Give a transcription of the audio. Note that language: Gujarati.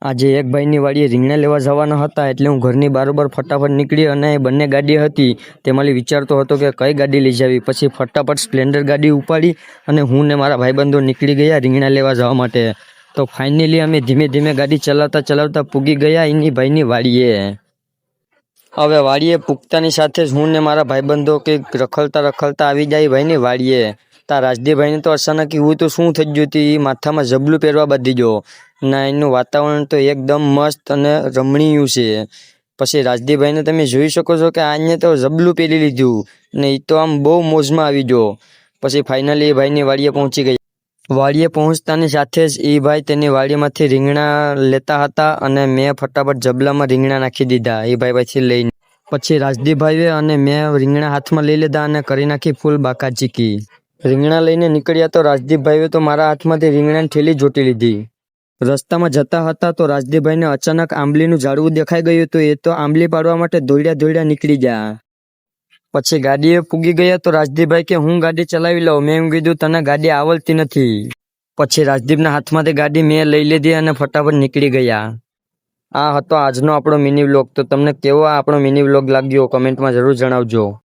આજે એક ભાઈની વાડીએ રીંગણા લેવા જવાના હતા એટલે હું ઘરની બારોબાર ફટાફટ નીકળી અને બંને ગાડી હતી તેમાંથી વિચારતો હતો કે કઈ ગાડી લઈ જાવી। પછી ફટાફટ સ્પ્લેન્ડર ગાડી ઉપાડી અને હું ને મારા ભાઈબંધો નીકળી ગયા રીંગણા લેવા જવા માટે। તો ફાઇનલી અમે ધીમે ધીમે ગાડી ચલાવતા ચલાવતા પૂગી ગયા એની ભાઈની વાડીએ। હવે વાડીએ પૂગતાની સાથે જ હું ને મારા ભાઈબંધો કે રખડતા રખડતા આવી જાય ભાઈની વાડીએ। તા રાજદીભાઈને તો અચાનક એવું તો શું થઈ ગયું હતું, એ માથામાં જબલું પહેરવા બાંધી ગયો ના એનું વાતાવરણ તો એકદમ મસ્ત અને રમણીય છે। પછી રાજદીભાઈને તમે જોઈ શકો છો કે આને તો જબલું પહેરી લીધું ને એ તો આમ બહુ મોજમાં આવી ગયો। પછી ફાઇનલી એ ભાઈની વાડીએ પહોંચી ગયા। વાડીએ પહોંચતાની સાથે જ એ ભાઈ તેની વાડીમાંથી રીંગણા લેતા હતા અને મેં ફટાફટ જબલામાં રીંગણા નાખી દીધા એ ભાઈ પાછી લઈને। પછી રાજદીભાઈએ અને મેં રીંગણા હાથમાં લઈ લીધા અને કરી નાખી ફૂલ બાકાચીકી। રીંગણા લઈને નીકળ્યા તો રાજદીપભાઈએ તો મારા હાથમાંથી રીંગણાની થેલી જોટી લીધી। રસ્તામાં જતા હતા તો રાજદીપભાઈને અચાનક આંબલીનું ઝાડવું દેખાઈ ગયું તો એ તો આંબલી પાડવા માટે દોડ્યા નીકળી ગયા। પછી ગાડીએ પૂગી ગયા તો રાજદીપભાઈ કે હું ગાડી ચલાવી લઉં। મેં એમ કીધું તને ગાડી આવડતી નથી। પછી રાજદીપના હાથમાંથી ગાડી મેં લઈ લીધી અને ફટાફટ નીકળી ગયા। આ હતો આજનો આપણો મિની વ્લોગ। તો તમને કેવો આપણો મિની વ્લોગ લાગ્યો કમેન્ટમાં જરૂર જણાવજો।